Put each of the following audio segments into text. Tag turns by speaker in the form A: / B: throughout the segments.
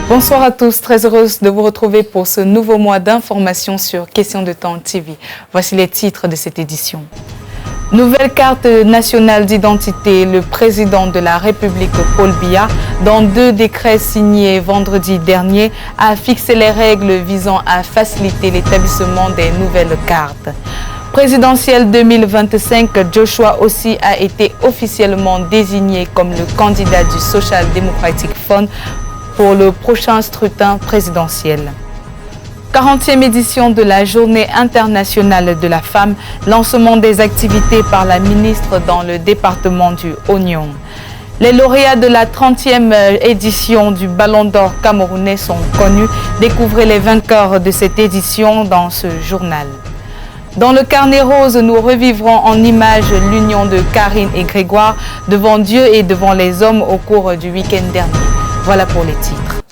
A: Bonsoir à tous, très heureuse de vous retrouver pour ce nouveau mois d'information sur Question de Temps TV. Voici les titres de cette édition. Nouvelle carte nationale d'identité, le président de la République, Paul Biya, dans 2 décrets signés vendredi dernier, a fixé les règles visant à faciliter l'établissement des nouvelles cartes. Présidentielle 2025, Joshua Ossi a été officiellement désigné comme le candidat du Social Democratic Front pour le prochain scrutin présidentiel. 40e édition de la Journée internationale de la femme, lancement des activités par la ministre dans le département du Oignon. Les lauréats de la 30e édition du Ballon d'Or camerounais sont connus. Découvrez les vainqueurs de cette édition dans ce journal. Dans le carnet rose, nous revivrons en images l'union de Karine et Grégoire devant Dieu et devant les hommes au cours du week-end dernier. Voilà pour les titres.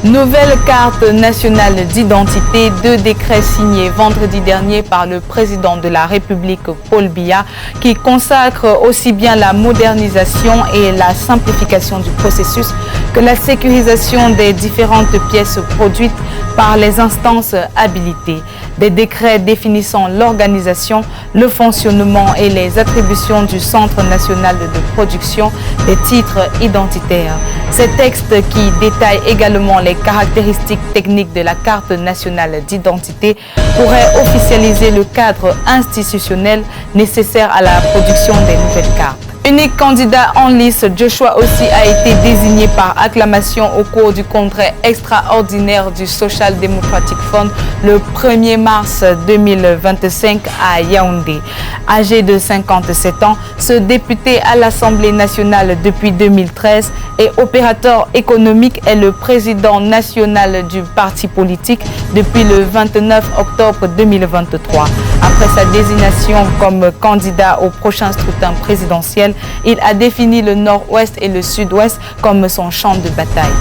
A: Nouvelle carte nationale d'identité, 2 décrets signés vendredi dernier par le président de la République, Paul Biya, qui consacre aussi bien la modernisation et la simplification du processus que la sécurisation des différentes pièces produites par les instances habilitées. Des décrets définissant l'organisation, le fonctionnement et les attributions du Centre national de production des titres identitaires. Ces textes qui détaillent également les caractéristiques techniques de la carte nationale d'identité pourraient officialiser le cadre institutionnel nécessaire à la production des nouvelles cartes. Unique candidat en lice, Joshua Ossi a été désigné par acclamation au cours du congrès extraordinaire du Social Democratic Front le 1er mars 2025 à Yaoundé. Âgé de 57 ans, ce député à l'Assemblée nationale depuis 2013 et opérateur économique est le président national du parti politique depuis le 29 octobre 2023. Après sa désignation comme candidat au prochain scrutin présidentiel, il a défini le nord-ouest et le sud-ouest comme son champ de bataille.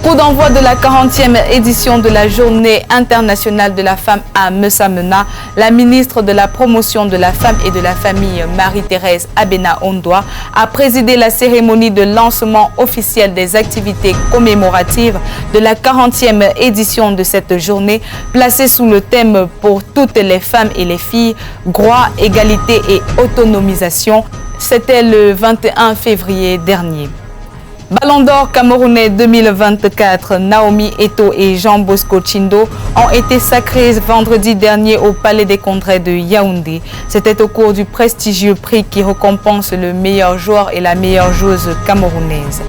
A: Coup d'envoi de la 40e édition de la Journée internationale de la femme à Messamena, la ministre de la Promotion de la femme et de la famille, Marie-Thérèse Abena-Ondoa, a présidé la cérémonie de lancement officiel des activités commémoratives de la 40e édition de cette journée, placée sous le thème pour toutes les femmes et les filles, droit, égalité et autonomisation. C'était le 21 février dernier. Ballon d'Or camerounais 2024, Naomi Eto'o et Jean Bosco Chindo ont été sacrés vendredi dernier au Palais des Congrès de Yaoundé. C'était au cours du prestigieux prix qui récompense le meilleur joueur et la meilleure joueuse camerounaise.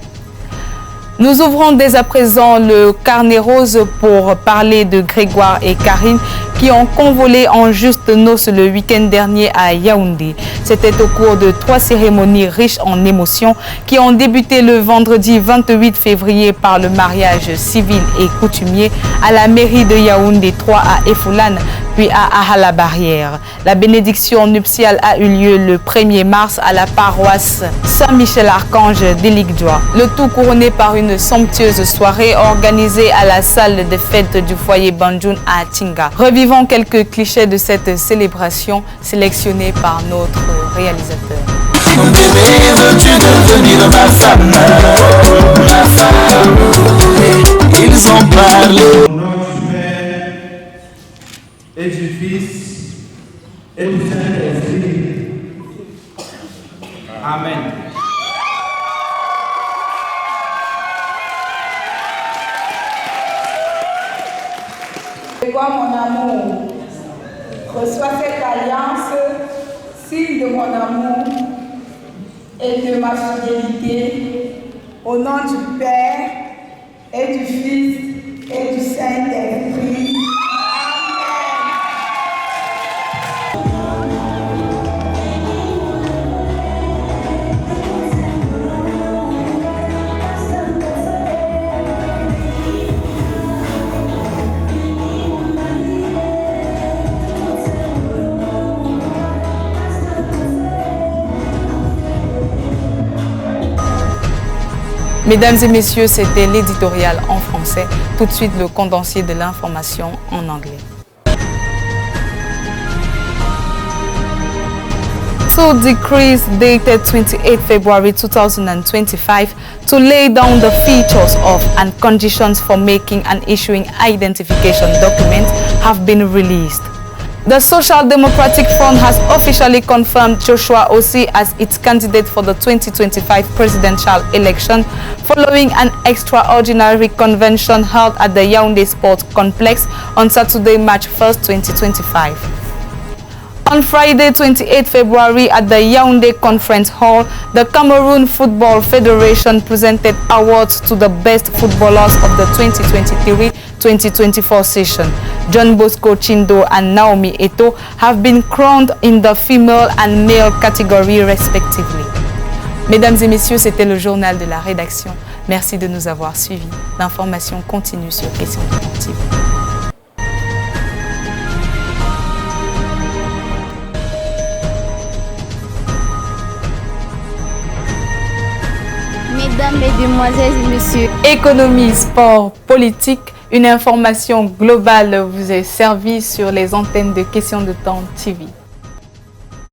A: Nous ouvrons dès à présent le carnet rose pour parler de Grégoire et Karine qui ont convolé en juste noces le week-end dernier à Yaoundé. C'était au cours de 3 cérémonies riches en émotions qui ont débuté le vendredi 28 février par le mariage civil et coutumier à la mairie de Yaoundé 3 à Efoulane, puis à Ahala-Barrière. La bénédiction nuptiale a eu lieu le 1er mars à la paroisse Saint-Michel-Archange d'Eligdjoa. Le tout couronné par une somptueuse soirée organisée à la salle de fête du foyer Banjoun à Tinga. Revivons quelques clichés de cette célébration sélectionnés par notre réalisateur.
B: Mon bébé, veux-tu devenir ma femme? Ma femme, ils ont parlé.
C: Au nom du Père et du Fils et du Saint-Esprit. Amen.
D: Grégoire, mon amour, reçois cette alliance, signe de mon amour et de ma fidélité, au nom du Père et du Fils et du Saint-Esprit.
A: Mesdames et messieurs, c'était l'éditorial en français. Tout de suite, le condensé de l'information en anglais. Council decrees dated 28 February 2025 to lay down the features of and conditions for making and issuing identification documents have been released. The Social Democratic Front has officially confirmed Joshua Osei as its candidate for the 2025 presidential election following an extraordinary convention held at the Yaoundé Sports Complex on Saturday, March 1st, 2025. On Friday, 28 February at the Yaoundé Conference Hall, the Cameroon Football Federation presented awards to the best footballers of the 2023-2024 session. John Bosco Chindo and Naomi Eto have been crowned in the female and male category respectively. Mesdames et messieurs, c'était le journal de la rédaction. Merci de nous avoir suivis. L'information continue sur Question de Temps TV.
E: Mesdames, Mesdemoiselles et Messieurs.
A: Économie, sport, politique, une information globale vous est servie sur les antennes de Questions de Temps TV.